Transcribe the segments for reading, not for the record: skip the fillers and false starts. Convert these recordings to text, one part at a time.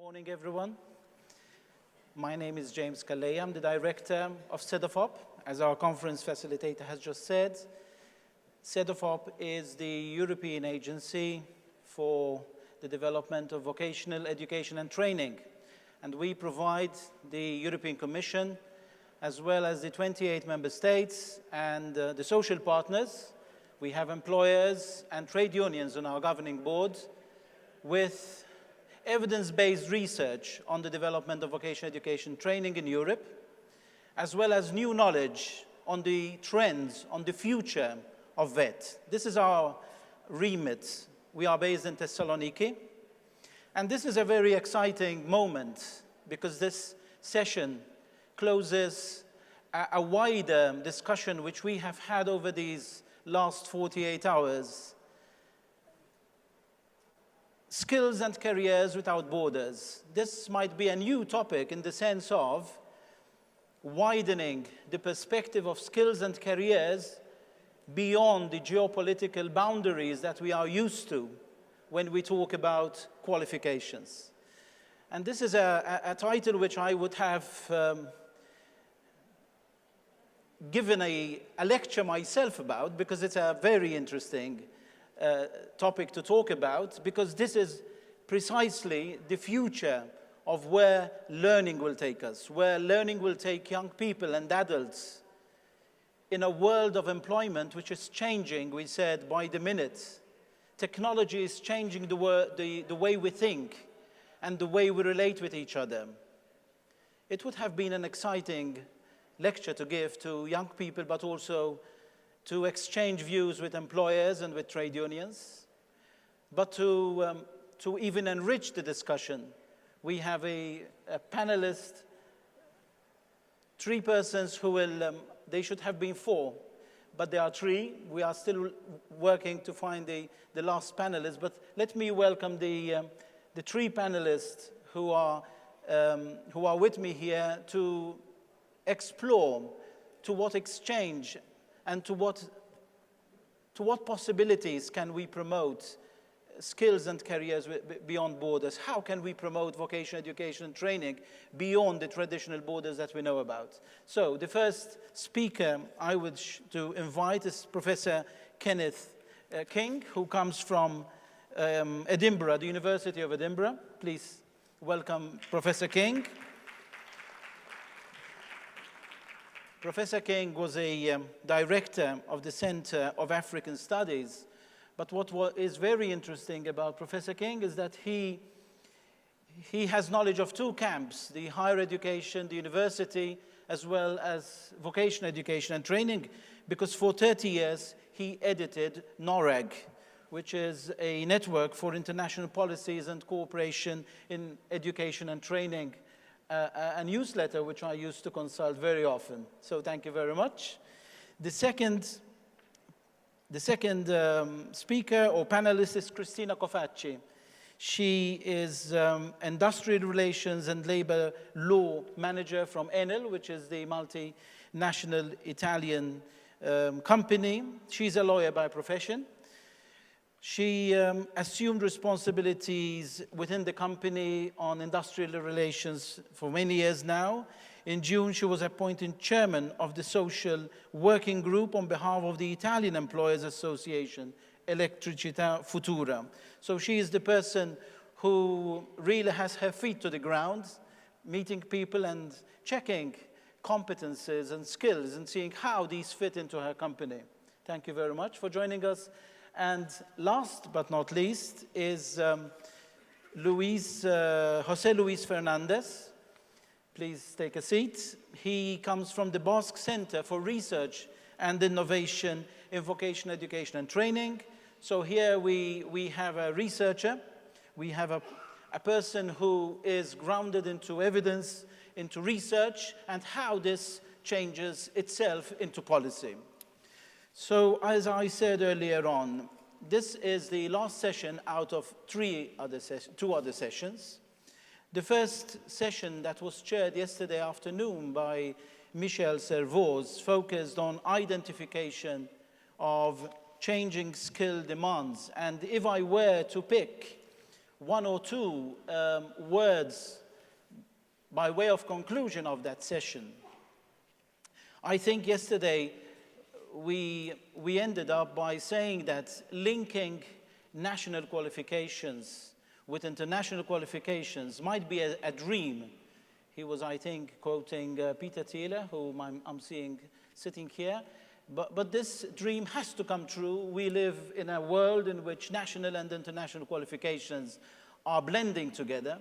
Morning, everyone. My name is James Calleja. I'm the director of CEDOFOP. As our conference facilitator has just said, CEDOFOP is the European agency for the development of vocational education and training. And we provide the European Commission, as well as the 28 member states and the social partners. We have employers and trade unions on our governing board with evidence-based research on the development of vocational education training in Europe, as well as new knowledge on the trends, on the future of VET. This is our remit. We are based in Thessaloniki, and this is a very exciting moment because this session closes a wider discussion which we have had over these last 48 hours. Skills and careers without borders. This might be a new topic in the sense of widening the perspective of skills and careers beyond the geopolitical boundaries that we are used to when we talk about qualifications. And this is a title which I would have given a lecture myself about, because it's a very interesting topic to talk about, because this is precisely the future of where learning will take us, where learning will take young people and adults in a world of employment which is changing, we said, by the minute. Technology is changing the way we think and the way we relate with each other. It would have been an exciting lecture to give to young people, but also to exchange views with employers and with trade unions, but to even enrich the discussion. We have a panelist, 3 persons who will, they should have been 4, but there are 3. We are still working to find the last panelist, but let me welcome the 3 panelists who are with me here to explore to what exchange and to what possibilities can we promote skills and careers beyond borders? How can we promote vocational education and training beyond the traditional borders that we know about? So the first speaker I would to invite is Professor Kenneth King, who comes from Edinburgh, the University of Edinburgh. Please welcome Professor King. Professor King was a director of the Center of African Studies, but what is very interesting about Professor King is that he has knowledge of 2 camps, the higher education, the university, as well as vocational education and training, because for 30 years he edited NORAG, which is a network for international policies and cooperation in education and training, a newsletter which I used to consult very often. So thank you very much. The second speaker or panelist is Cristina Cofacci. She is Industrial Relations and Labor Law Manager from Enel, which is the multinational Italian company. She's a lawyer by profession. She assumed responsibilities within the company on industrial relations for many years now. In June, she was appointed chairman of the social working group on behalf of the Italian Employers Association, Elettricità Futura. So she is the person who really has her feet to the ground, meeting people and checking competences and skills and seeing how these fit into her company. Thank you very much for joining us. And last but not least is José Luis Fernandez. Please take a seat. He comes from the Basque Center for Research and Innovation in Vocational Education and Training. So here we have a researcher. We have a person who is grounded into evidence, into research, and how this changes itself into policy. So, as I said earlier on, this is the last session out of 2 other sessions. The first session that was chaired yesterday afternoon by Michel Servoz focused on identification of changing skill demands. And if I were to pick one or two words by way of conclusion of that session. I think yesterday we ended up by saying that linking national qualifications with international qualifications might be a dream. He was, I think, quoting Peter Thiele, whom I'm seeing sitting here. But this dream has to come true. We live in a world in which national and international qualifications are blending together.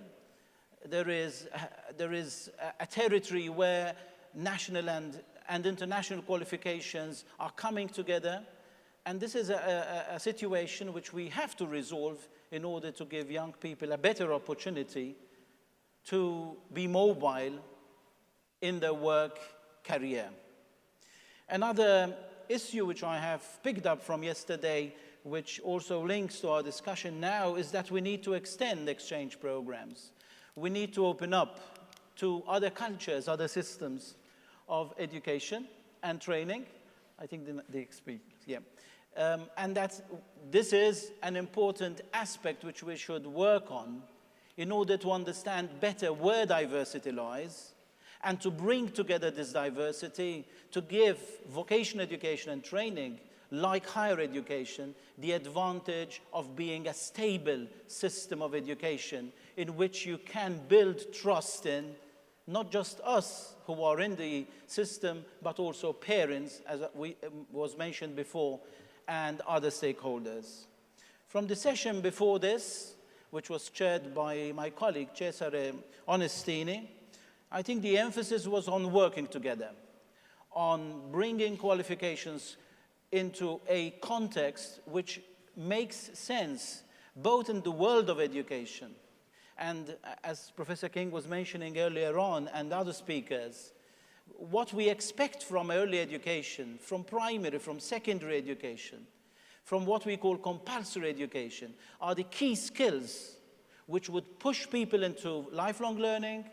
There is a territory where national and international qualifications are coming together. And this is a situation which we have to resolve in order to give young people a better opportunity to be mobile in their work career. Another issue which I have picked up from yesterday, which also links to our discussion now, is that we need to extend exchange programs. We need to open up to other cultures, other systems of education and training. I think the experience, yeah. And that this is an important aspect which we should work on in order to understand better where diversity lies and to bring together this diversity to give vocational education and training, like higher education, the advantage of being a stable system of education in which you can build trust in not just us who are in the system, but also parents, as was mentioned before, and other stakeholders. From the session before this, which was chaired by my colleague, Cesare Onestini, I think the emphasis was on working together, on bringing qualifications into a context which makes sense, both in the world of education, and as Professor King was mentioning earlier on, and other speakers, what we expect from early education, from primary, from secondary education, from what we call compulsory education, are the key skills which would push people into lifelong learning,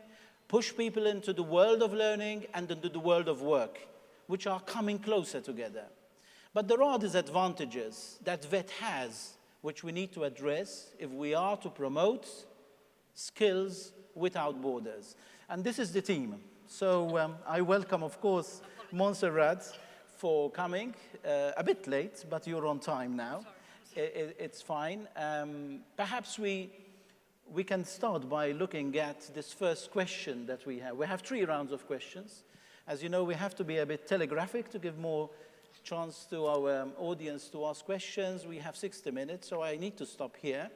push people into the world of learning and into the world of work, which are coming closer together. But there are disadvantages that VET has, which we need to address if we are to promote skills without borders. And this is the theme. So I welcome, of course, Montserrat for coming. A bit late, but you're on time now. It's fine. Perhaps we can start by looking at this first question that we have. We have 3 rounds of questions. As you know, we have to be a bit telegraphic to give more chance to our audience to ask questions. We have 60 minutes, so I need to stop here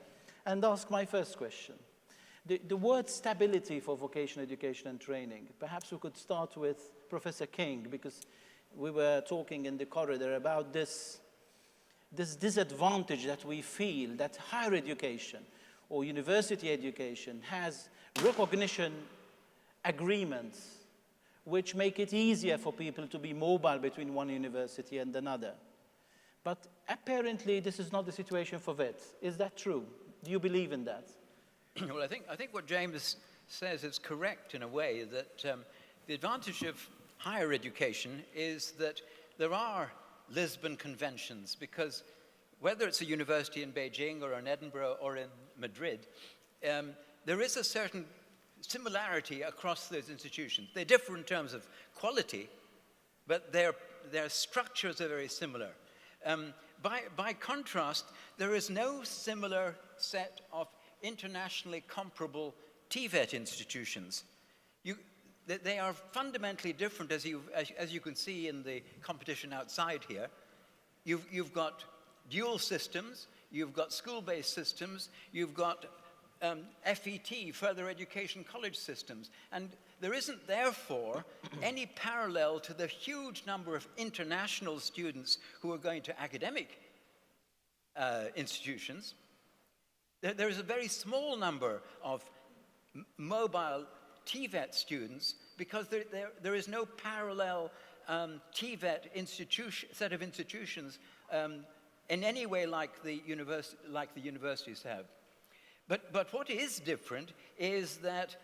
and ask my first question. The word stability for vocational education and training, perhaps we could start with Professor King, because we were talking in the corridor about this disadvantage that we feel that higher education or university education has recognition agreements which make it easier for people to be mobile between one university and another. But apparently this is not the situation for vets. Is that true? Do you believe in that? Well, I think what James says is correct in a way, that the advantage of higher education is that there are Lisbon conventions, because whether it's a university in Beijing or in Edinburgh or in Madrid, there is a certain similarity across those institutions. They differ in terms of quality, but their structures are very similar. By contrast, there is no similar set of internationally comparable TVET institutions. They are fundamentally different, as you can see in the competition outside here. You've got dual systems, you've got school-based systems, you've got FET, further education college systems, and there isn't therefore any parallel to the huge number of international students who are going to academic institutions. There is a very small number of mobile TVET students because there is no parallel TVET set of institutions in any way like the universities have. But what is different is that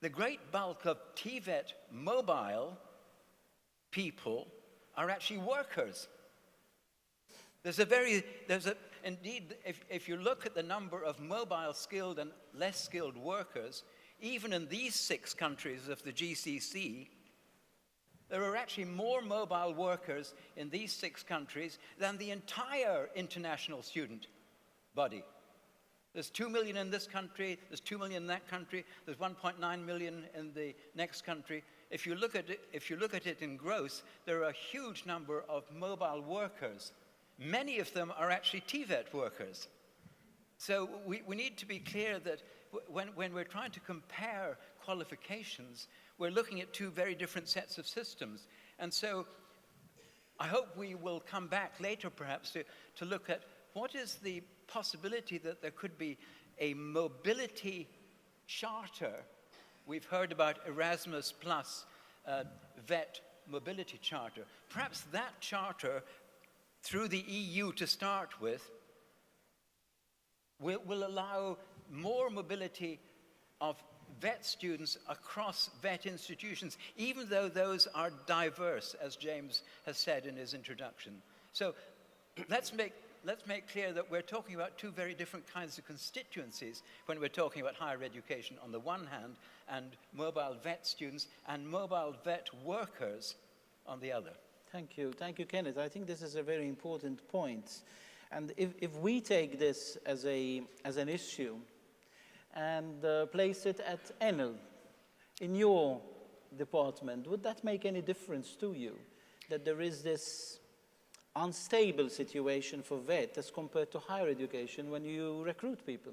the great bulk of TVET mobile people are actually workers. indeed, if you look at the number of mobile skilled and less skilled workers, even in these 6 countries of the GCC, there are actually more mobile workers in these 6 countries than the entire international student body. There's 2 million in this country, there's 2 million in that country, there's 1.9 million in the next country. If you look at it in gross, there are a huge number of mobile workers. Many of them are actually TVET workers. So we need to be clear that when we're trying to compare qualifications, we're looking at 2 very different sets of systems. And so I hope we will come back later perhaps to look at what is the possibility that there could be a mobility charter. We've heard about Erasmus Plus VET mobility charter. Perhaps that charter, through the EU to start with, will allow more mobility of VET students across VET institutions, even though those are diverse, as James has said in his introduction. So let's make clear that we're talking about 2 very different kinds of constituencies when we're talking about higher education on the one hand, and mobile VET students and mobile VET workers on the other. Thank you, Kenneth. I think this is a very important point. And if we take this as an issue and place it at Enel in your department, would that make any difference to you? That there is this unstable situation for VET as compared to higher education when you recruit people?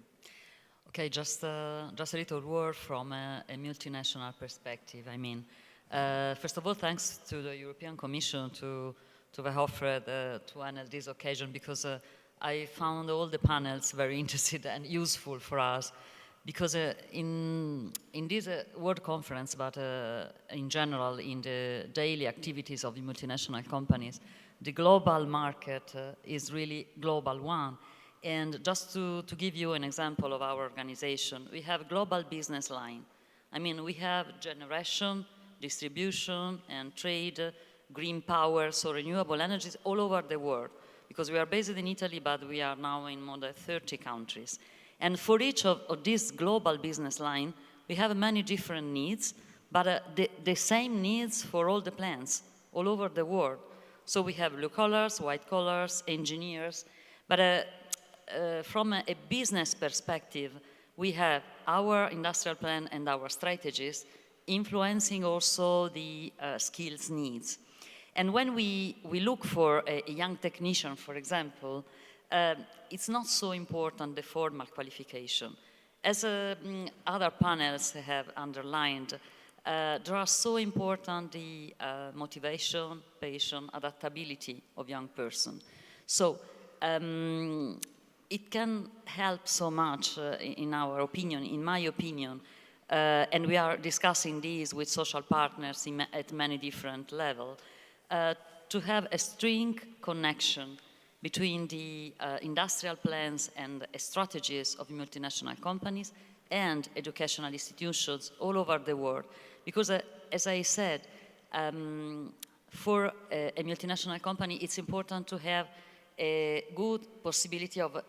Okay, just a little word from a multinational perspective. I mean, first of all, thanks to the European Commission to have offered to handle this occasion, because I found all the panels very interesting and useful for us. Because in this World Conference, but in general, in the daily activities of the multinational companies, the global market is really global one. And just to give you an example of our organization, we have global business line. I mean, we have generation, distribution, and trade, green power, so renewable energies all over the world. Because we are based in Italy, but we are now in more than 30 countries. And for each of this global business line, we have many different needs, but the same needs for all the plants all over the world. So we have blue collars, white collars, engineers, but from a business perspective, we have our industrial plan and our strategies influencing also the skills needs. And when we look for a young technician, for example, it's not so important the formal qualification. As other panels have underlined, there are so important the motivation, passion, adaptability of young person. So it can help so much in our opinion, in my opinion, and we are discussing this with social partners at many different levels, to have a string connection between the industrial plans and strategies of multinational companies and educational institutions all over the world. Because as I said, for a multinational company, it's important to have a good possibility of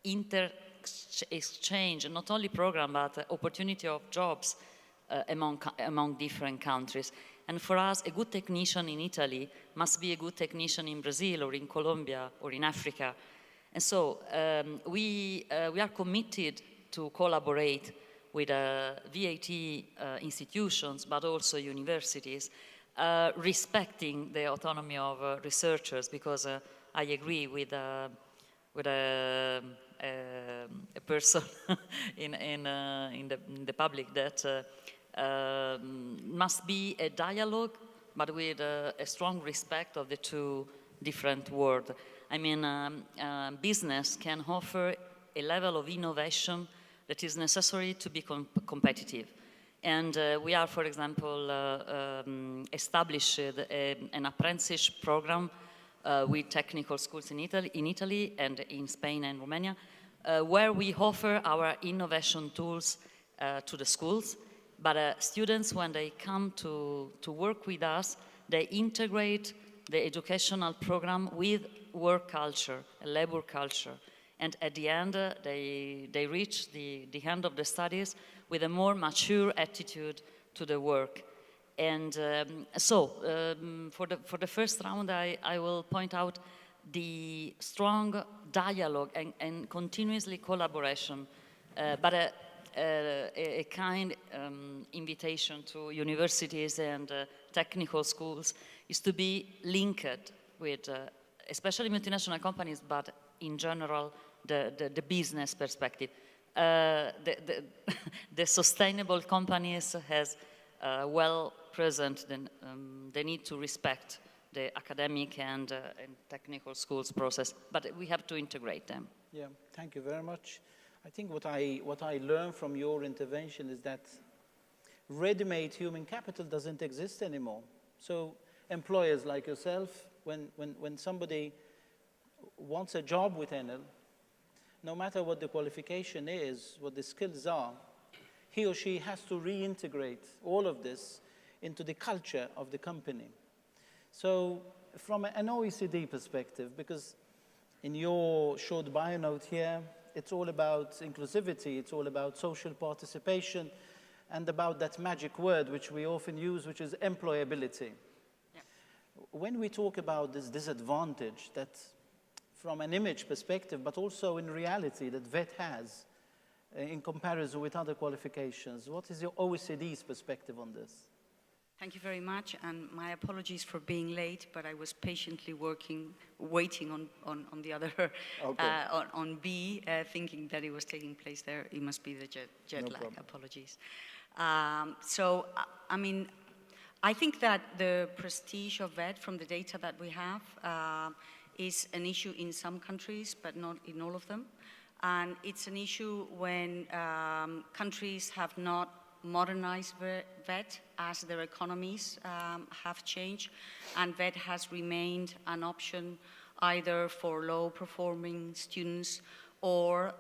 inter-exchange, not only program, but opportunity of jobs among different countries. And for us, a good technician in Italy must be a good technician in Brazil or in Colombia or in Africa. And so we are committed to collaborate with VAT institutions, but also universities, respecting the autonomy of researchers, because I agree with a person in the public that must be a dialogue, but with a strong respect of the 2 different worlds. I mean, business can offer a level of innovation that is necessary to be competitive. And we are, for example, established an apprenticeship program with technical schools in Italy and in Spain and Romania, where we offer our innovation tools to the schools. But students, when they come to work with us, they integrate the educational program with work culture, a labor culture. And at the end, they reach the end of the studies with a more mature attitude to the work. And for the first round, I will point out the strong dialogue and continuously collaboration, but a kind invitation to universities and technical schools is to be linked with, especially multinational companies, but in general, the business perspective. The sustainable companies has well present the need to respect the academic and technical schools process, but we have to integrate them. Yeah, thank you very much. I think what I learned from your intervention is that ready-made human capital doesn't exist anymore. So employers like yourself, when somebody wants a job with Enel, no matter what the qualification is, what the skills are, he or she has to reintegrate all of this into the culture of the company. So from an OECD perspective, because in your short bio note here, it's all about inclusivity, it's all about social participation, and about that magic word which we often use, which is employability. Yeah. When we talk about this disadvantage that from an image perspective, but also in reality that VET has in comparison with other qualifications, what is your OECD's perspective on this? Thank you very much, and my apologies for being late, but I was patiently waiting on the other, okay. On B, thinking that it was taking place there. It must be the jet lag, problem. Apologies. I mean, I think that the prestige of VET from the data that we have is an issue in some countries, but not in all of them. And it's an issue when countries have not modernized VET as their economies have changed, and VET has remained an option either for low-performing students or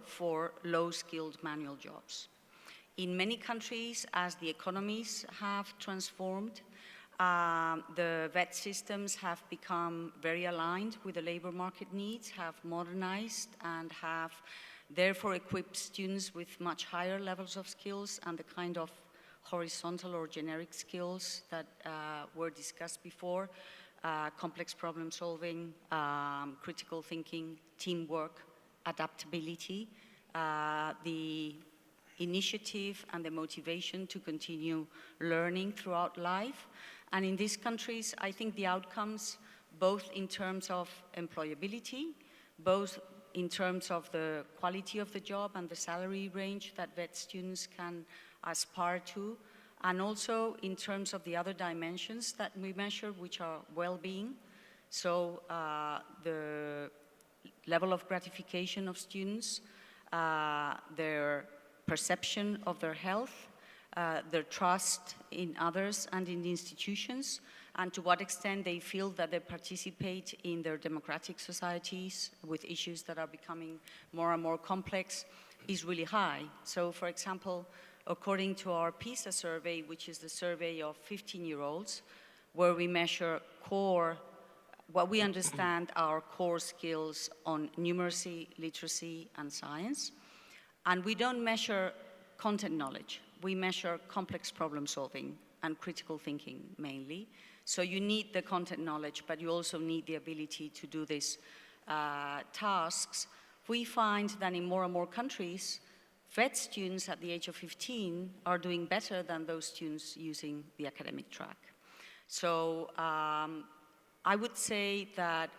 for low-skilled manual jobs. In many countries, as the economies have transformed, the VET systems have become very aligned with the labor market needs, have modernized, and have therefore equipped students with much higher levels of skills and the kind of horizontal or generic skills that were discussed before, complex problem solving, critical thinking, teamwork, adaptability, the initiative and the motivation to continue learning throughout life. And in these countries, I think the outcomes, both in terms of employability, both in terms of the quality of the job and the salary range that VET students can aspire to, and also in terms of the other dimensions that we measure, which are well-being. So the level of gratification of students, their perception of their health, their trust in others and in the institutions, and to what extent they feel that they participate in their democratic societies with issues that are becoming more and more complex, is really high. So, for example, according to our PISA survey, which is the survey of 15-year-olds, where we measure what we understand are core skills on numeracy, literacy, and science, and we don't measure content knowledge. We measure complex problem solving and critical thinking mainly. So you need the content knowledge, but you also need the ability to do these tasks. We find that in more and more countries, VET students at the age of 15 are doing better than those students using the academic track. So I would say that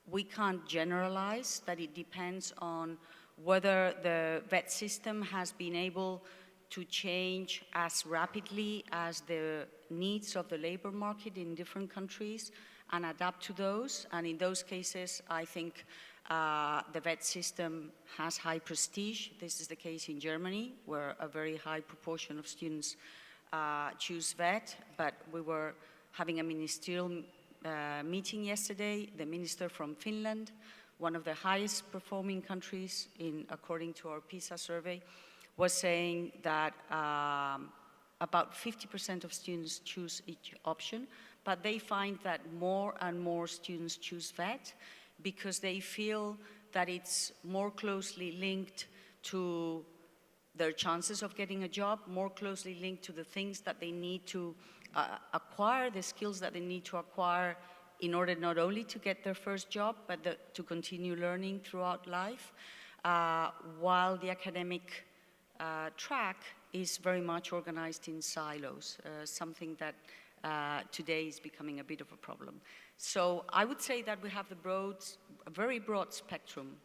we can't generalize, that it depends on whether the VET system has been able to change as rapidly as the needs of the labor market in different countries and adapt to those. And in those cases, I think the VET system has high prestige. This is the case in Germany, where a very high proportion of students choose VET. But we were having a ministerial meeting yesterday. The minister from Finland, one of the highest performing countries according to our PISA survey, was saying that about 50% of students choose each option, but they find that more and more students choose vet because they feel that it's more closely linked to their chances of getting a job, more closely linked to the things that they need to acquire, the skills that they need to acquire in order not only to get their first job, but to continue learning throughout life, while the academic track is very much organized in silos, something that today is becoming a bit of a problem. So I would say that we have a very broad spectrum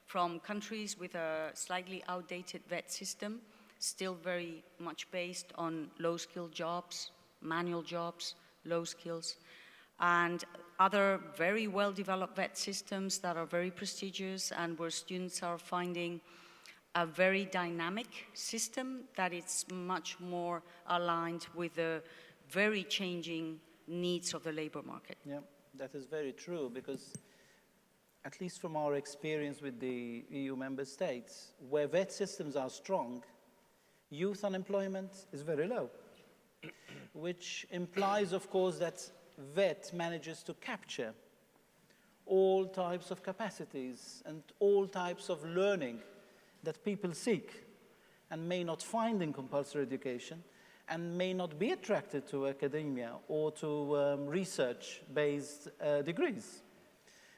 from countries with a slightly outdated vet system, still very much based on low-skilled jobs, manual jobs, low skills, and other very well-developed vet systems that are very prestigious and where students are finding a very dynamic system that is much more aligned with the very changing needs of the labor market. Yeah, that is very true, because at least from our experience with the EU member states, where vet systems are strong, youth unemployment is very low, which implies, of course, that vet manages to capture all types of capacities and all types of learning that people seek and may not find in compulsory education and may not be attracted to academia or to research-based degrees.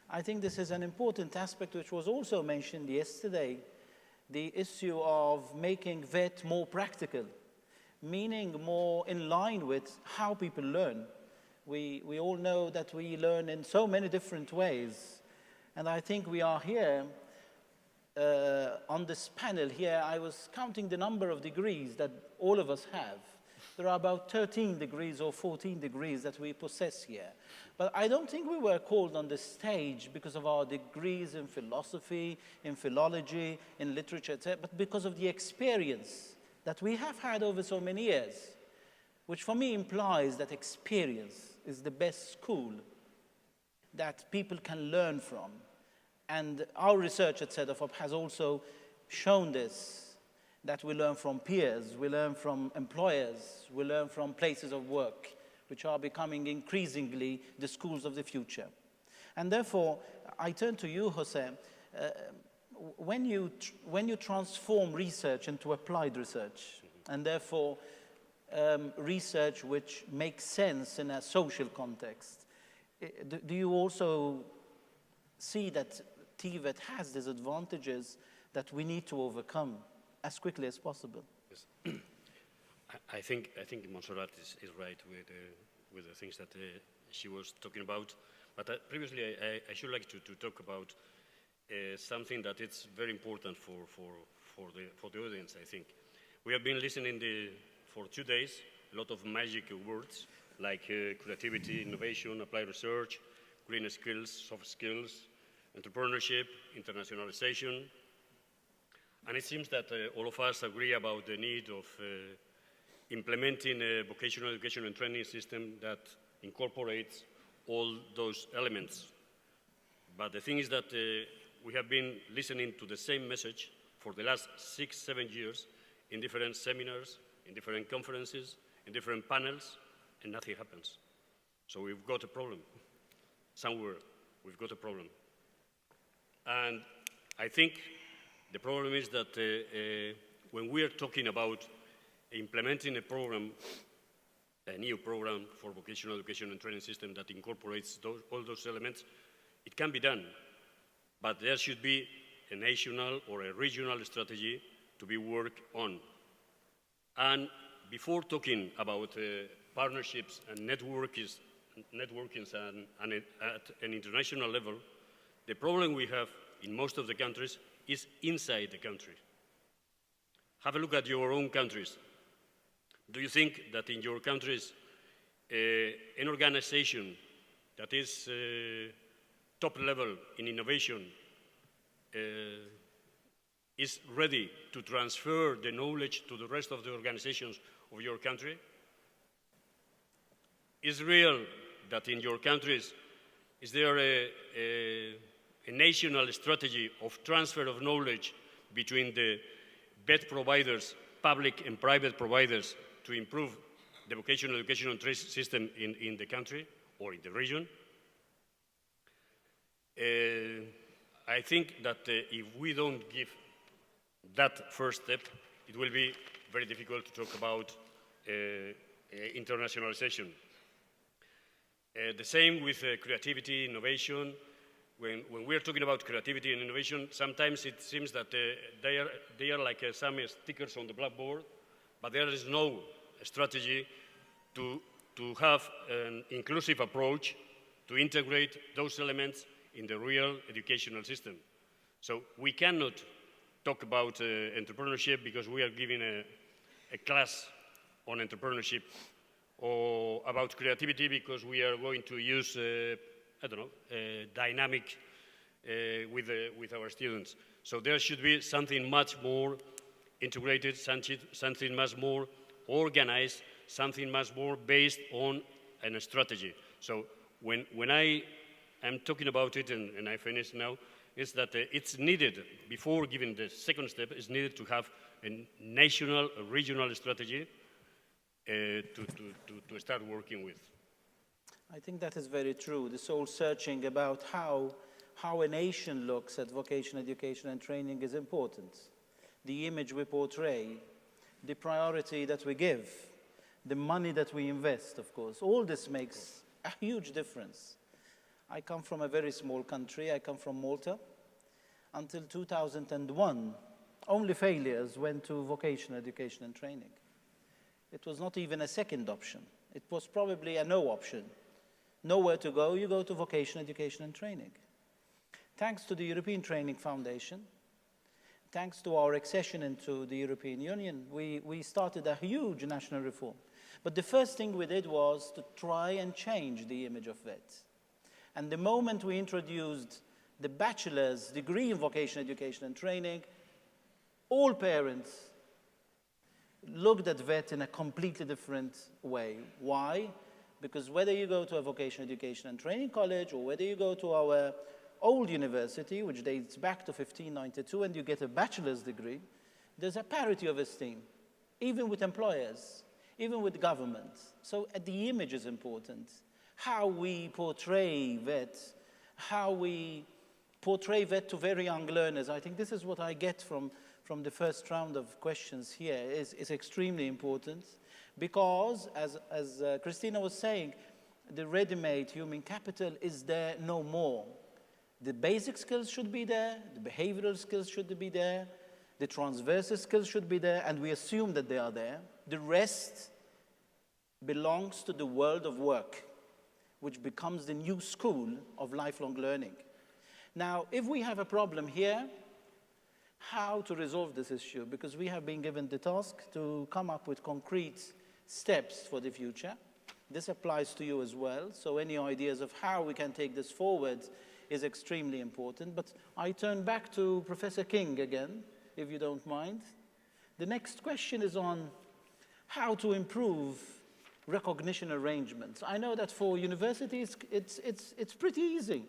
I think this is an important aspect which was also mentioned yesterday, the issue of making vet more practical, meaning more in line with how people learn. We all know that we learn in so many different ways, and I think we are here on this panel here, I was counting the number of degrees that all of us have. There are about 13 degrees or 14 degrees that we possess here. But I don't think we were called on the stage because of our degrees in philosophy, in philology, in literature, etc., but because of the experience that we have had over so many years, which for me implies that experience is the best school that people can learn from. And our research at CEDEFOP has also shown this, that we learn from peers, we learn from employers, we learn from places of work, which are becoming increasingly the schools of the future. And therefore, I turn to you, Jose. When you transform research into applied research, and therefore research which makes sense in a social context, do you also see that TVET has these advantages that we need to overcome as quickly as possible? Yes. I think Montserrat is right with the things that she was talking about. But previously, I should like to talk about something that is very important for the audience, I think. We have been listening for 2 days, a lot of magic words like creativity, innovation, applied research, green skills, soft skills, entrepreneurship, internationalization. And it seems that all of us agree about the need of implementing a vocational education and training system that incorporates all those elements. But the thing is that we have been listening to the same message for the last 6-7 years in different seminars, in different conferences, in different panels, and nothing happens. So we've got a problem. Somewhere we've got a problem. And I think the problem is that when we are talking about implementing a program, a new program for vocational education and training system that incorporates all those elements, it can be done. But there should be a national or a regional strategy to be worked on. And before talking about partnerships and networkings and at an international level, the problem we have in most of the countries is inside the country. Have a look at your own countries. Do you think that in your countries, an organization that is top level in innovation is ready to transfer the knowledge to the rest of the organizations of your country? Is real that in your countries, is there a national strategy of transfer of knowledge between the vet providers, public and private providers, to improve the vocational education and trade system in the country or in the region. I think that if we don't give that first step, it will be very difficult to talk about internationalization. The same with creativity, innovation. When we're talking about creativity and innovation, sometimes it seems that they are like some stickers on the blackboard, but there is no strategy to have an inclusive approach to integrate those elements in the real educational system. So we cannot talk about entrepreneurship because we are giving a class on entrepreneurship, or about creativity because we are going to use, I don't know, dynamic with our students. So there should be something much more integrated, something much more organized, something much more based on a strategy. So when I am talking about it, and I finish now, is that it's needed, before giving the second step, it's needed to have a national, a regional strategy to start working with. I think that is very true. This whole searching about how a nation looks at vocational education and training is important. The image we portray, the priority that we give, the money that we invest, of course, all this makes a huge difference. I come from a very small country. I come from Malta. Until 2001, only failures went to vocational education and training. It was not even a second option. It was probably a no option. Nowhere to go, you go to vocational education and training. Thanks to the European Training Foundation, thanks to our accession into the European Union, we started a huge national reform. But the first thing we did was to try and change the image of VET. And the moment we introduced the bachelor's degree in vocational education and training, all parents looked at VET in a completely different way. Why? Because whether you go to a vocational education and training college or whether you go to our old university, which dates back to 1592, and you get a bachelor's degree, there's a parity of esteem, even with employers, even with government. So the image is important. How we portray VET, how we portray VET to very young learners. I think this is what I get from the first round of questions here is extremely important, because as Christina was saying, the ready-made human capital is there no more. The basic skills should be there, the behavioral skills should be there, the transversal skills should be there, and we assume that they are there. The rest belongs to the world of work, which becomes the new school of lifelong learning. Now, if we have a problem here, how to resolve this issue? Because we have been given the task to come up with concrete steps for the future. This applies to you as well, so any ideas of how we can take this forward is extremely important. But I turn back to Professor King again, if you don't mind. The next question is on how to improve recognition arrangements. I know that for universities, it's pretty easy.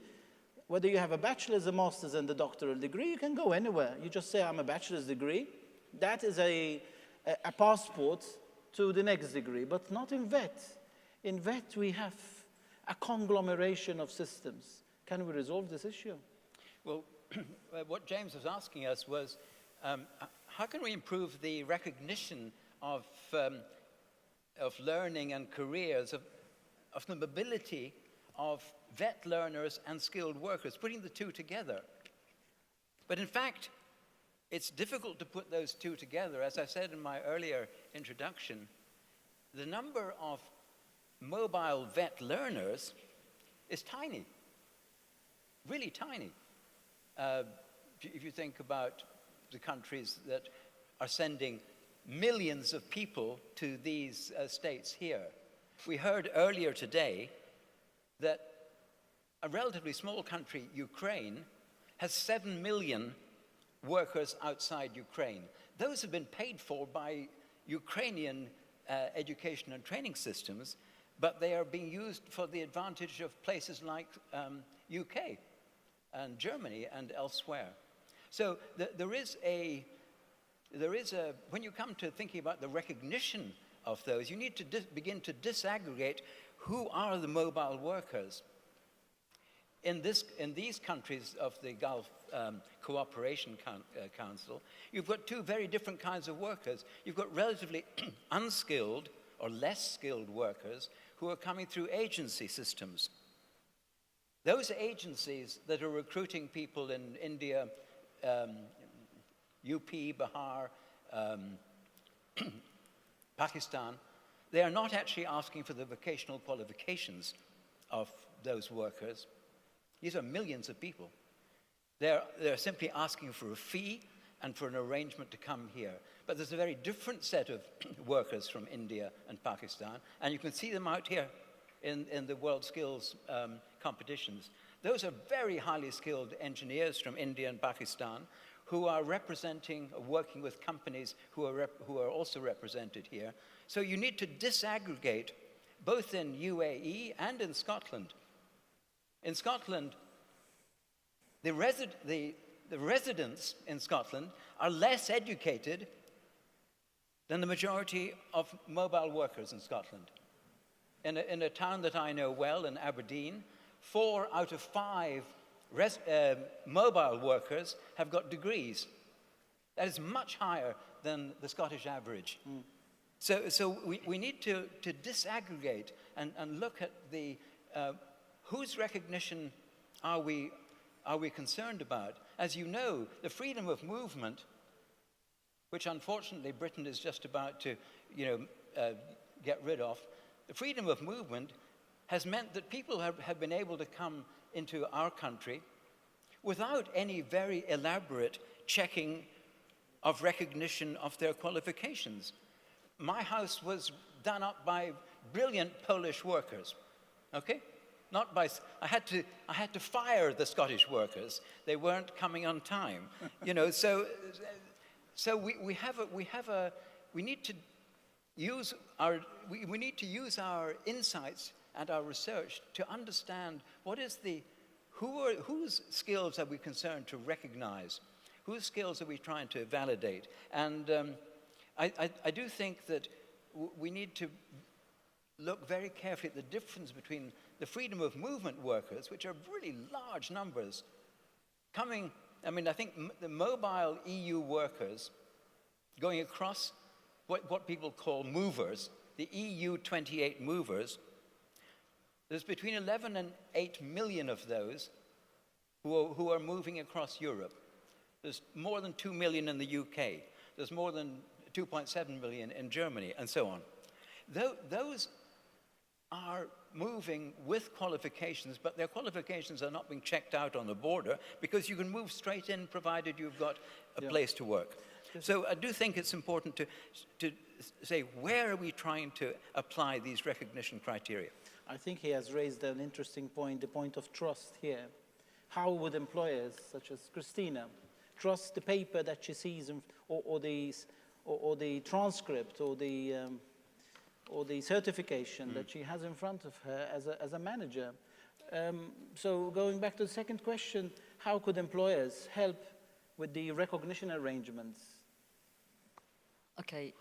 Whether you have a bachelor's, a master's, and a doctoral degree, you can go anywhere. You just say, I'm a bachelor's degree. That is a passport to the next degree, but not in VET. In VET, we have a conglomeration of systems. Can we resolve this issue? Well, what James was asking us was, how can we improve the recognition of learning and careers, of the mobility of VET learners and skilled workers, putting the two together. But in fact, it's difficult to put those two together. As I said in my earlier introduction, the number of mobile VET learners is tiny, really tiny. If you think about the countries that are sending millions of people to these states here. We heard earlier today that a relatively small country, Ukraine, has 7 million workers outside Ukraine. Those have been paid for by Ukrainian education and training systems, but they are being used for the advantage of places like UK and Germany and elsewhere. So there is a when you come to thinking about the recognition of those, you need to begin to disaggregate who are the mobile workers. In these countries of the Gulf Cooperation Council, you've got two very different kinds of workers. You've got relatively unskilled or less skilled workers who are coming through agency systems. Those agencies that are recruiting people in India, UP, Bihar, Pakistan, they are not actually asking for the vocational qualifications of those workers. These are millions of people. They're simply asking for a fee and for an arrangement to come here. But there's a very different set of workers from India and Pakistan, and you can see them out here in the WorldSkills competitions. Those are very highly skilled engineers from India and Pakistan who are representing, working with companies who are also represented here. So you need to disaggregate both in UAE and in Scotland. In Scotland, the residents in Scotland are less educated than the majority of mobile workers in Scotland. In a town that I know well, in Aberdeen, 4 out of 5 mobile workers have got degrees. That is much higher than the Scottish average. Mm. So we need to disaggregate and look at the whose recognition are we concerned about? As you know, the freedom of movement, which unfortunately Britain is just about to, get rid of, the freedom of movement has meant that people have been able to come into our country without any very elaborate checking of recognition of their qualifications. My house was done up by brilliant Polish workers, okay? Not by, I had to fire the Scottish workers. They weren't coming on time, So we need to use our insights and our research to understand whose skills are we concerned to recognize, whose skills are we trying to validate, and I do think that we need to look very carefully at the difference between the freedom of movement workers, which are really large numbers, I think the mobile EU workers going across what people call movers, the EU 28 movers, there's between 11 and 8 million of those who are moving across Europe. There's more than 2 million in the UK. There's more than 2.7 million in Germany, and so on. Those are moving with qualifications, but their qualifications are not being checked out on the border because you can move straight in provided you've got a place to work. So I do think it's important to say, where are we trying to apply these recognition criteria? I think he has raised an interesting point, the point of trust here. How would employers, such as Christina, trust the paper that she sees or the transcript or the certification that she has in front of her as a manager? So going back to the second question, how could employers help with the recognition arrangements? Okay,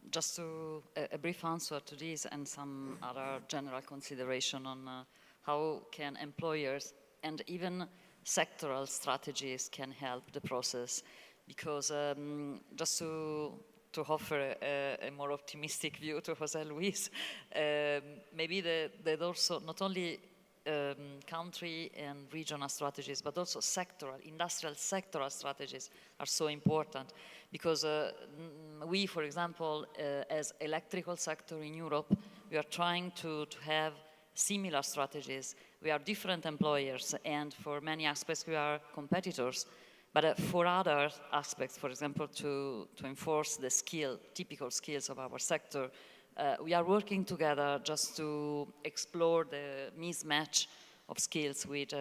just a brief answer to this and some other general consideration on how can employers and even sectoral strategies can help the process. Because just to offer a more optimistic view to Jose Luis, maybe that also not only country and regional strategies, but also industrial sectoral strategies are so important, because we, for example, as electrical sector in Europe, we are trying to have similar strategies. We are different employers, and for many aspects we are competitors. But for other aspects, for example, to enforce the typical skills of our sector, we are working together just to explore the mismatch of skills with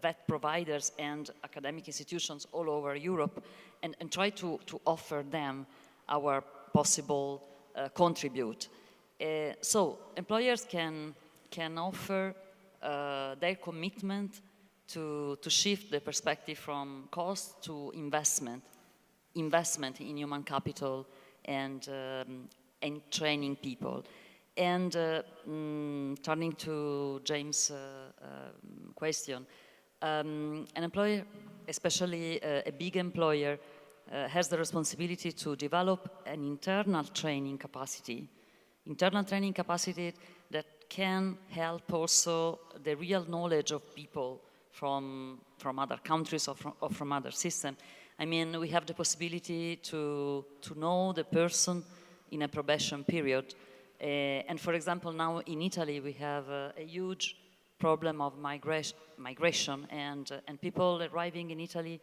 vet providers and academic institutions all over Europe, and try to offer them our possible contribute. So employers can offer their commitment to shift the perspective from cost to investment. investment in human capital and training people. And turning to James' question, an employer, especially a big employer, has the responsibility to develop an internal training capacity that can help also the real knowledge of people from other countries or from other systems. I mean, we have the possibility to know the person in a probation period. And for example, now in Italy, we have a huge problem of migration and people arriving in Italy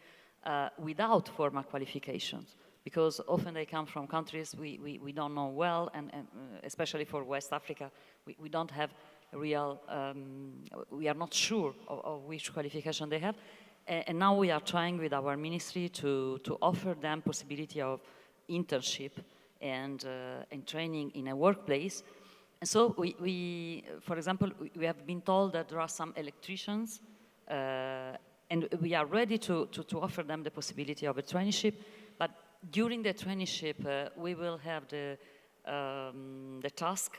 without formal qualifications, because often they come from countries we don't know well, and especially for West Africa, we don't have real, we are not sure of which qualification they have. And now we are trying with our ministry to offer them possibility of internship and training in a workplace. And so we for example, we have been told that there are some electricians, and we are ready to offer them the possibility of a traineeship, but during the traineeship, we will have the task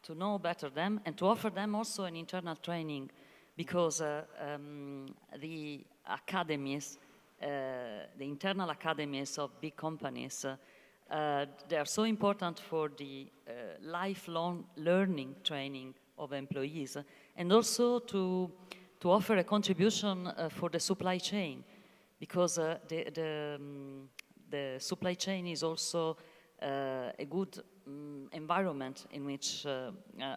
to know better them and to offer them also an internal training, because the academies, the internal academies of big companies, they are so important for the lifelong learning training of employees, and also to offer a contribution for the supply chain, because the supply chain is also a good environment in which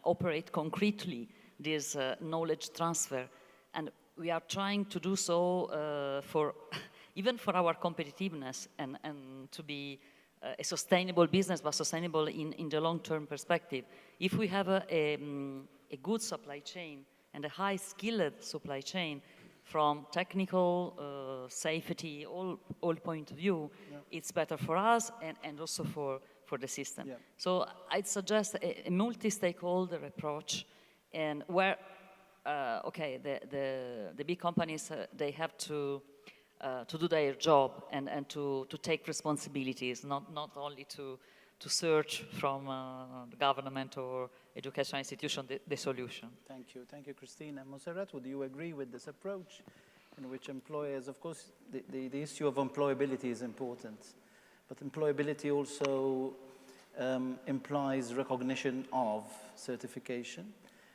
operate concretely this knowledge transfer. And we are trying to do so for even for our competitiveness and to be a sustainable business, but sustainable in the long-term perspective. If we have a good supply chain and a high-skilled supply chain, from technical, safety, all point of view, yeah, it's better for us and also for the system. Yeah. So I'd suggest a multi-stakeholder approach, and where, okay, the big companies, they have to do their job and to take responsibilities, not only to search from the government or educational institution the solution. Thank you, Christine. And Montserrat, would you agree with this approach in which employers, of course, the issue of employability is important, but employability also implies recognition of certification,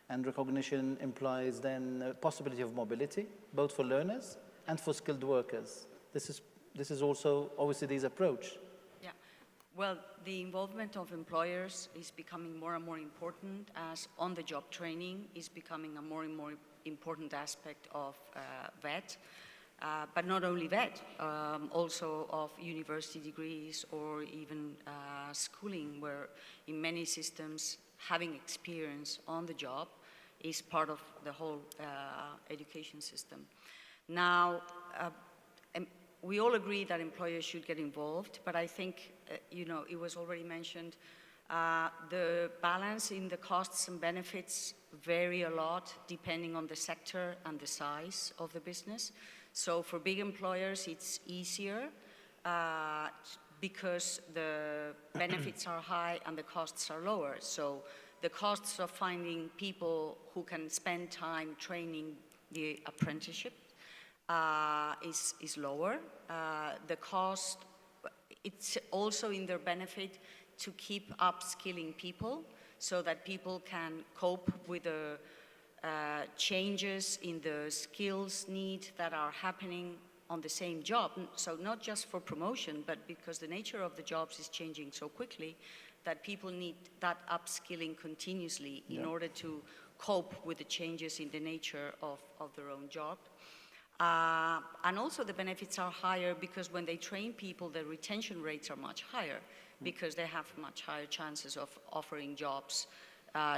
and recognition implies then a possibility of mobility, both for learners and for skilled workers. This is also obviously this approach. Yeah, well, the involvement of employers is becoming more and more important, as on-the-job training is becoming a more and more important aspect of VET, but not only VET, also of university degrees or even schooling, where in many systems having experience on the job is part of the whole education system. Now, we all agree that employers should get involved, but I think, you know, it was already mentioned, the balance in the costs and benefits vary a lot depending on the sector and the size of the business. So for big employers, it's easier because the benefits are high and the costs are lower. So the costs of finding people who can spend time training the apprenticeship is lower. The cost, it's also in their benefit to keep upskilling people so that people can cope with the changes in the skills need that are happening on the same job. So not just for promotion, but because the nature of the jobs is changing so quickly that people need that upskilling continuously in order to cope with the changes in the nature of their own job. And also the benefits are higher because when they train people, the retention rates are much higher because they have much higher chances of offering jobs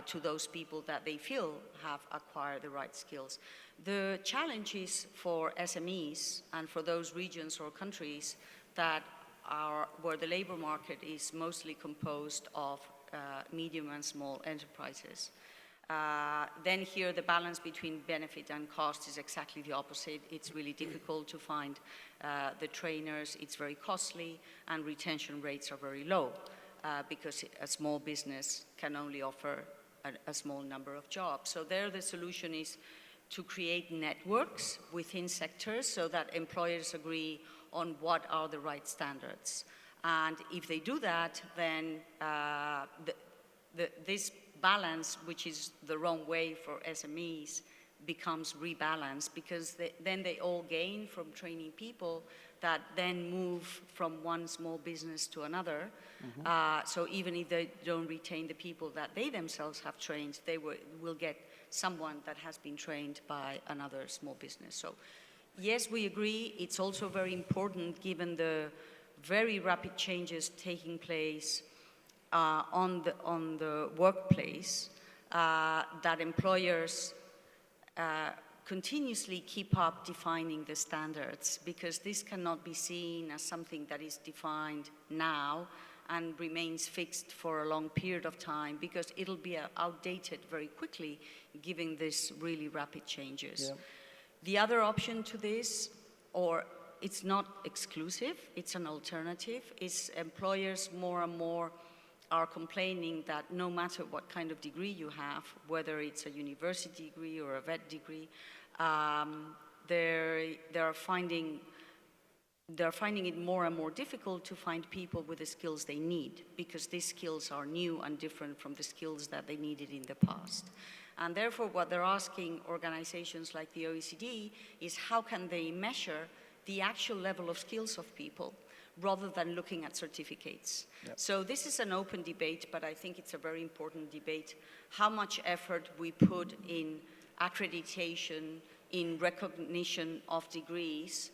to those people that they feel have acquired the right skills. The challenge is for SMEs and for those regions or countries that are where the labor market is mostly composed of medium and small enterprises. Then here the balance between benefit and cost is exactly the opposite. It's really difficult to find the trainers, it's very costly, and retention rates are very low because a small business can only offer a small number of jobs. So there the solution is to create networks within sectors so that employers agree on what are the right standards. And if they do that, then this balance, which is the wrong way for SMEs, becomes rebalanced because then they all gain from training people that then move from one small business to another. So even if they don't retain the people that they themselves have trained, they will get someone that has been trained by another small business. So yes, we agree. It's also very important given the very rapid changes taking place on the workplace that employers continuously keep up defining the standards, because this cannot be seen as something that is defined now and remains fixed for a long period of time, because it'll be outdated very quickly given these really rapid changes. Yeah. The other option to this, or it's not exclusive, it's an alternative, is employers more and more are complaining that no matter what kind of degree you have, whether it's a university degree or a vet degree, they're finding it more and more difficult to find people with the skills they need, because these skills are new and different from the skills that they needed in the past. And therefore, what they're asking organizations like the OECD is how can they measure the actual level of skills of people rather than looking at certificates. Yep. So this is an open debate, but I think it's a very important debate. How much effort we put in accreditation, in recognition of degrees,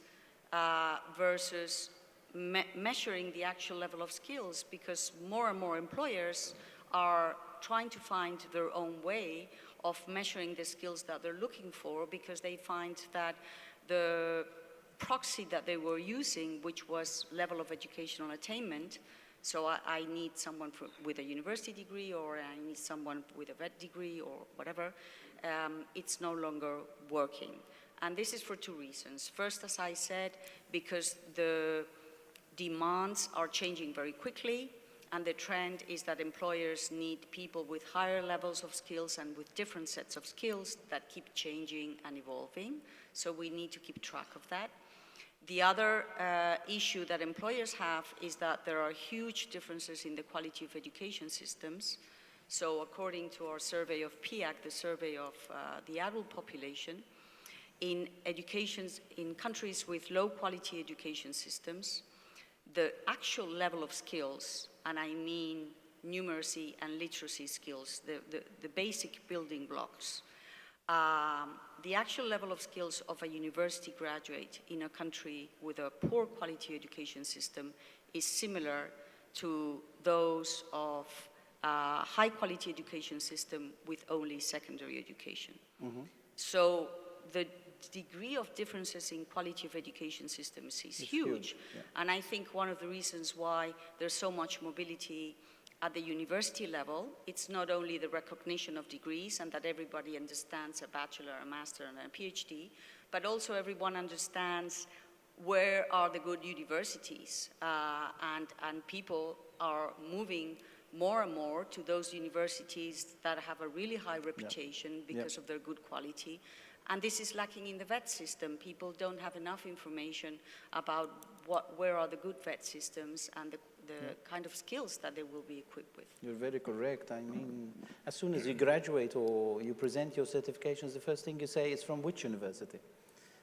versus measuring the actual level of skills, because more and more employers are trying to find their own way of measuring the skills that they're looking for, because they find that the proxy that they were using, which was level of educational attainment, so I need someone with a university degree, or I need someone with a vet degree, or whatever, it's no longer working. And this is for two reasons. First, as I said, because the demands are changing very quickly, and the trend is that employers need people with higher levels of skills and with different sets of skills that keep changing and evolving. So we need to keep track of that. The other issue that employers have is that there are huge differences in the quality of education systems. So according to our survey of PIAC, the survey of the adult population, in countries with low quality education systems, the actual level of skills, and I mean numeracy and literacy skills, the basic building blocks, the actual level of skills of a university graduate in a country with a poor quality education system is similar to those of a high quality education system with only secondary education. Mm-hmm. So the degree of differences in quality of education systems is huge. Yeah. And I think one of the reasons why there's so much mobility at the university level, it's not only the recognition of degrees and that everybody understands a bachelor, a master, and a PhD, but also everyone understands where are the good universities, and people are moving more and more to those universities that have a really high reputation because of their good quality. And this is lacking in the vet system. People don't have enough information about where are the good vet systems and the kind of skills that they will be equipped with. You're very correct. I mean, as soon as you graduate or you present your certifications, the first thing you say is from which university.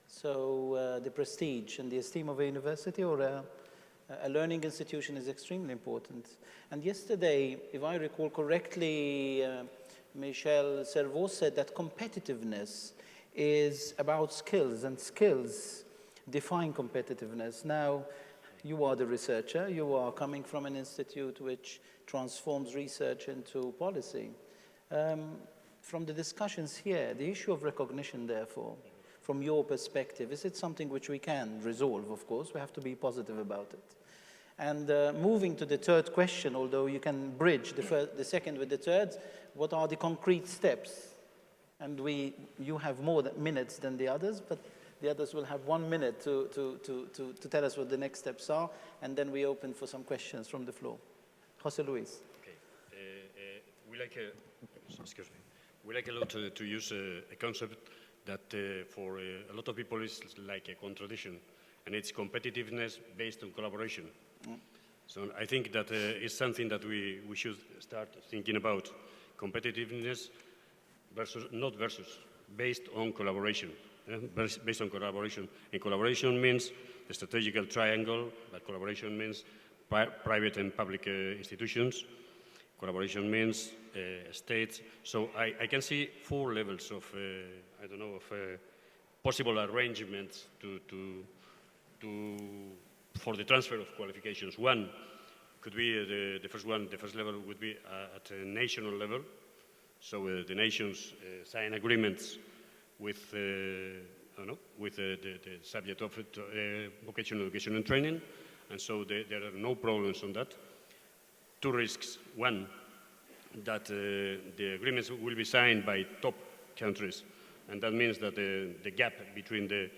So the prestige and the esteem of a university or a learning institution is extremely important. And yesterday, if I recall correctly, Michel Servoz said that competitiveness is about skills, and skills define competitiveness. Now, you are the researcher, you are coming from an institute which transforms research into policy. From the discussions here, the issue of recognition, therefore, from your perspective, is it something which we can resolve, of course? We have to be positive about it. And moving to the third question, although you can bridge the second with the third, what are the concrete steps? And you have more minutes than the others, but the others will have 1 minute to tell us what the next steps are, and then we open for some questions from the floor. José Luis. Okay. Excuse me. We like a lot to use a concept that for a lot of people is like a contradiction, and it's competitiveness based on collaboration. So I think that is something that we should start thinking about. Competitiveness based on collaboration. Based on collaboration. And collaboration means the strategical triangle, but collaboration means private and public institutions. Collaboration means states. So I can see 4 levels of, possible arrangements for the transfer of qualifications. One could be the first level would be at a national level. So the nations sign agreements with the subject of vocational education and training, and so there are no problems on that. 2 risks. One, that the agreements will be signed by top countries, and that means that the gap between the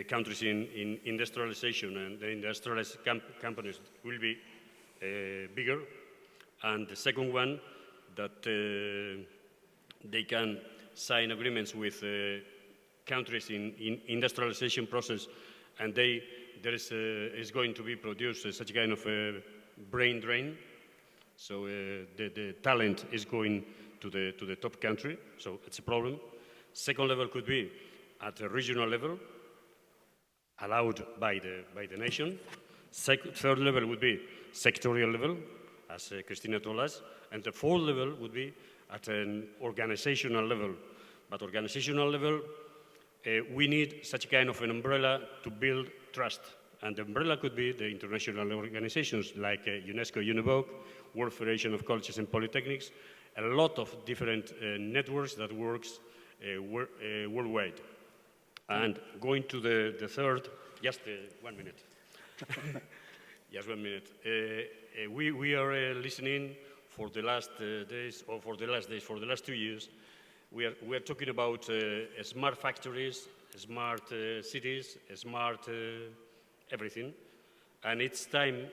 countries in industrialization and the industrialized companies will be bigger. And the second one, that they can sign agreements with countries in industrialization process, and there is going to be produced such a kind of brain drain. So the talent is going to the top country, so it's a problem. Second level could be at a regional level, allowed by the nation. Third level would be sectorial level, as Christina told us, and the fourth level would be at an organizational level. But organizational level, we need such a kind of an umbrella to build trust. And the umbrella could be the international organizations like UNESCO, UNEVOC, World Federation of Colleges and Polytechnics, a lot of different networks that works worldwide. And going to the third, just 1 minute. Just 1 minute. We are listening for the last days, for the last 2 years. We are talking about smart factories, smart cities, smart everything. And it's time,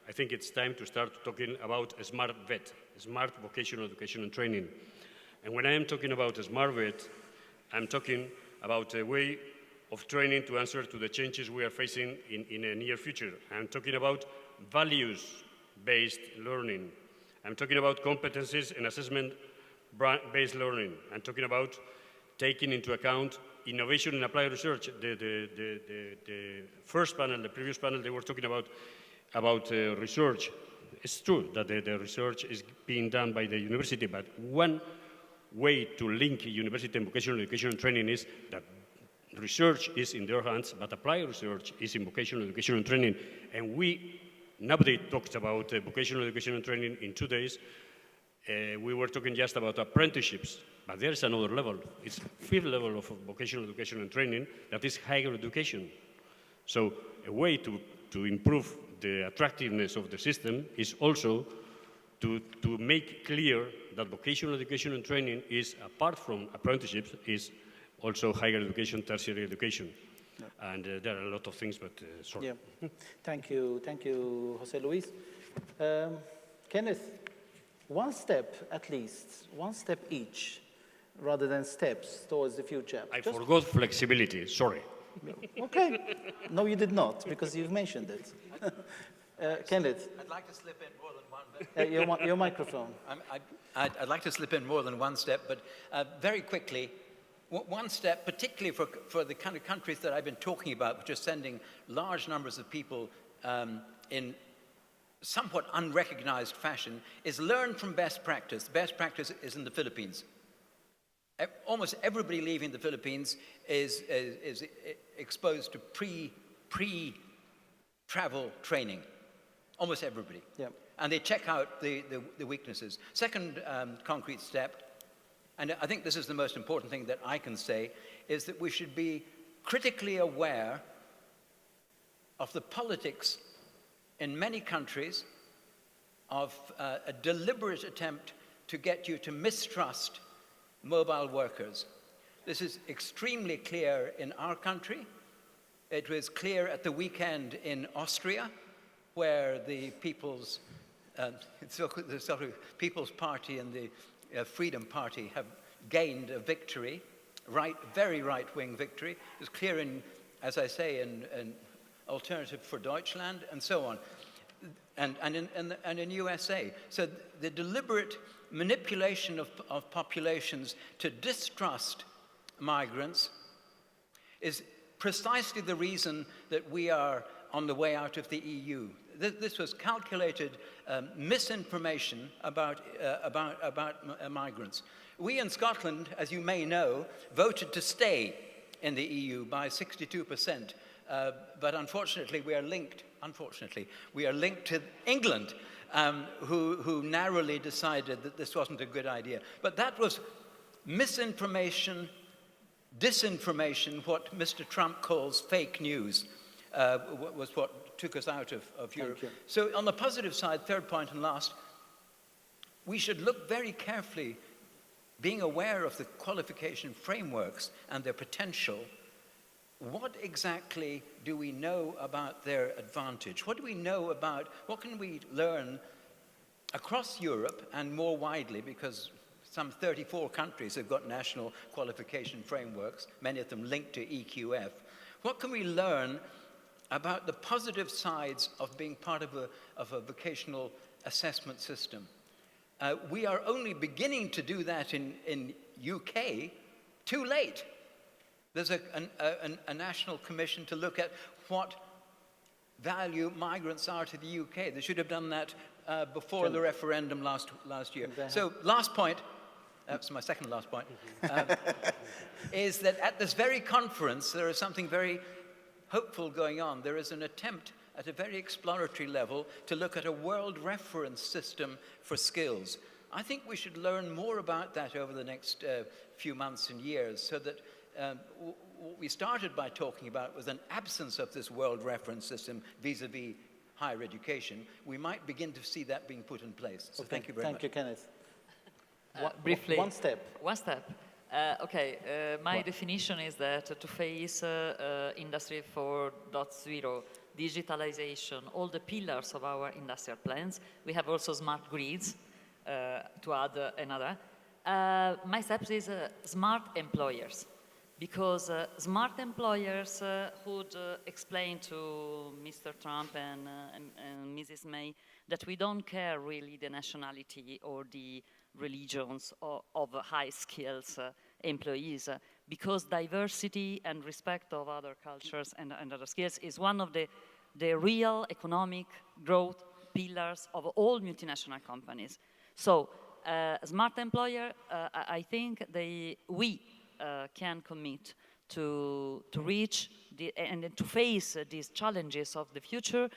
I think it's time to start talking about a smart VET, smart vocational education and training. And when I am talking about a smart VET, I'm talking about a way of training to answer to the changes we are facing in a near future. I'm talking about values-based learning. I'm talking about competencies and assessment-based learning. I'm talking about taking into account innovation and applied research. The first panel, the previous panel, they were talking about research. It's true that the research is being done by the university, but one way to link university and vocational education and training is that research is in their hands, but applied research is in vocational education and training. And nobody talked about vocational education and training in 2 days. We were talking just about apprenticeships, but there is another level. It's 5th level of vocational education and training, that is higher education. So a way to improve the attractiveness of the system is also to make clear that vocational education and training is, apart from apprenticeships, is also higher education, tertiary education. Yeah. And there are a lot of things, but sorry. Yeah. Thank you, José Luis. Kenneth, 1 step at least, 1 step each, rather than steps towards the future. I forgot flexibility, sorry. Okay. No, you did not, because you've mentioned it. Kenneth. I'd like to slip in more than one. Your microphone. I'd like to slip in more than 1 step, but very quickly, 1 step, particularly for the kind of countries that I've been talking about, which are sending large numbers of people in somewhat unrecognized fashion, is learn from best practice. Best practice is in the Philippines. Almost everybody leaving the Philippines is exposed to pre-travel training. Almost everybody. Yeah. And they check out the weaknesses. Second concrete step, and I think this is the most important thing that I can say, is that we should be critically aware of the politics in many countries of a deliberate attempt to get you to mistrust mobile workers. This is extremely clear in our country. It was clear at the weekend in Austria, where the People's People's Party and the Freedom Party have gained a victory, very right-wing victory. It was clear in, as I say, in Alternative for Deutschland and so on, and in USA. So the deliberate manipulation of populations to distrust migrants is precisely the reason that we are on the way out of the EU. This was calculated misinformation about migrants. We in Scotland, as you may know, voted to stay in the EU by 62%, but unfortunately we are linked to England, who narrowly decided that this wasn't a good idea. But that was misinformation, disinformation, what Mr. Trump calls fake news, was what took us out of Europe. So on the positive side, third point and last, we should look very carefully, being aware of the qualification frameworks and their potential. What exactly do we know about their advantage? What do we know about, what can we learn across Europe and more widely, because some 34 countries have got national qualification frameworks, many of them linked to EQF. What can we learn about the positive sides of being part of a vocational assessment system? We are only beginning to do that in UK, too late. There's a national commission to look at what value migrants are to the UK. They should have done that before the referendum last year. So last point, that's my second last point, is that at this very conference there is something very hopeful going on. There is an attempt at a very exploratory level to look at a world reference system for skills. I think we should learn more about that over the next few months and years, so that what we started by talking about was an absence of this world reference system vis-a-vis higher education. We might begin to see that being put in place. So thank you very much. Thank you, Kenneth. Briefly. One step. One step. My definition is that to face Industry 4.0, digitalization, all the pillars of our industrial plans, we have also smart grids, to add another. My steps is smart employers, because smart employers would explain to Mr. Trump and Mrs. May that we don't care really the nationality or the religions of high skills employees, because diversity and respect of other cultures and other skills is one of the real economic growth pillars of all multinational companies. So, smart employer, I think we can commit to reach and to face these challenges of the future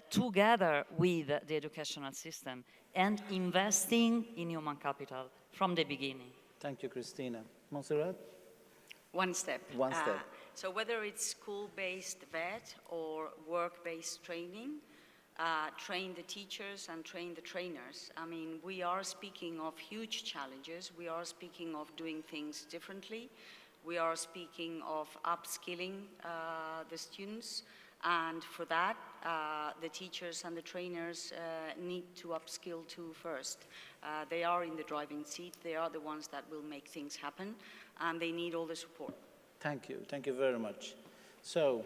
together with the educational system and investing in human capital from the beginning. Thank you, Christina. Montserrat? One step. One step. So whether it's school-based vet or work-based training, train the teachers and train the trainers. I mean, we are speaking of huge challenges. We are speaking of doing things differently. We are speaking of upskilling the students. And for that, the teachers and the trainers need to upskill too first. They are in the driving seat. They are the ones that will make things happen. And they need all the support. Thank you. Thank you very much. So,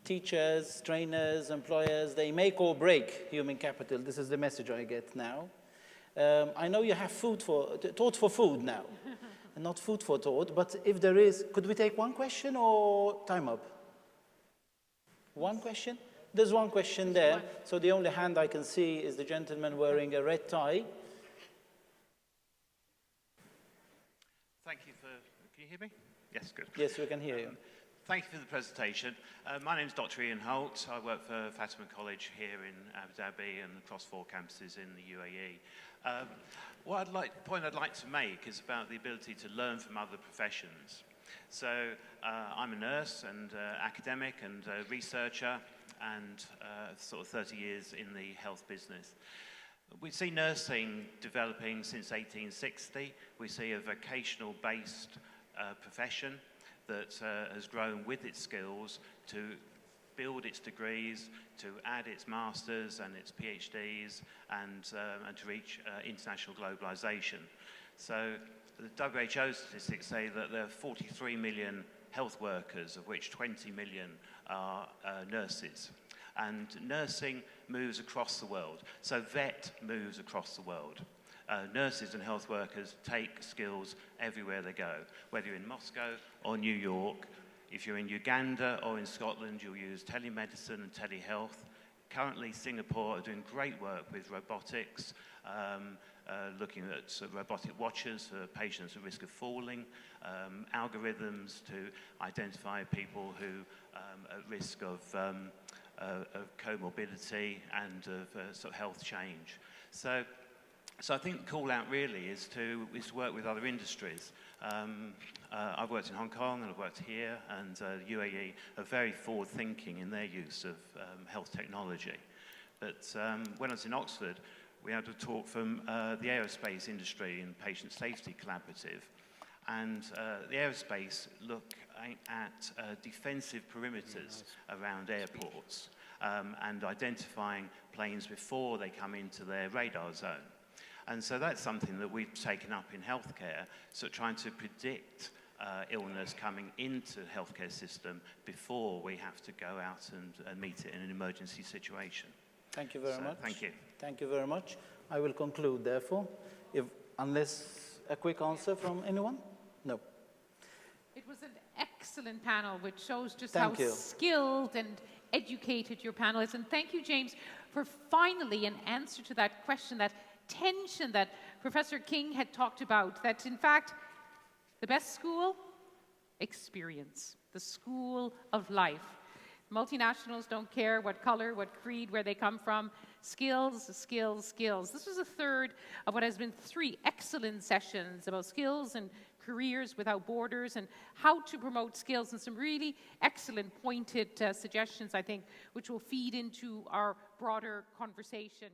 teachers, trainers, employers, they make or break human capital. This is the message I get now. I know you have thought for food now, and not food for thought, but if there is, could we take one question or time up? One question? There's one question there. So the only hand I can see is the gentleman wearing a red tie. Thank you for, can you hear me? Yes, good. Yes, we can hear you. Thank you for the presentation. My name is Dr. Ian Holt. I work for Fatima College here in Abu Dhabi and across 4 campuses in the UAE. Point I'd like to make is about the ability to learn from other professions. So I'm a nurse and academic and researcher, and sort of 30 years in the health business. We see nursing developing since 1860. We see a vocational-based profession that has grown with its skills to build its degrees, to add its masters and its PhDs, and to reach international globalization. So the WHO statistics say that there are 43 million health workers, of which 20 million are nurses. And nursing moves across the world. So vet moves across the world. Nurses and health workers take skills everywhere they go, whether you're in Moscow or New York. If you're in Uganda or in Scotland, you'll use telemedicine and telehealth. Currently, Singapore are doing great work with robotics, looking at robotic watchers for patients at risk of falling, algorithms to identify people who are at risk of comorbidity and of sort of health change. So I think the call out really is to work with other industries. I've worked in Hong Kong and I've worked here, and UAE are very forward thinking in their use of health technology. But when I was in Oxford, we had a talk from the aerospace industry and Patient Safety Collaborative. And the aerospace look at defensive perimeters around airports and identifying planes before they come into their radar zone. And so that's something that we've taken up in healthcare, so trying to predict illness coming into the healthcare system before we have to go out and meet it in an emergency situation. Thank you very much. Thank you. Thank you very much. I will conclude, therefore, unless a quick answer from anyone? No. It was an excellent panel, which shows just Thank how you. skilled and educated your panel is. And thank you, James, for finally an answer to that question, that tension that Professor King had talked about, that in fact, the best school, experience, the school of life. Multinationals don't care what color, what creed, where they come from. Skills, skills, skills. This was a third of what has been 3 excellent sessions about skills and careers without borders and how to promote skills, and some really excellent pointed suggestions, I think, which will feed into our broader conversation.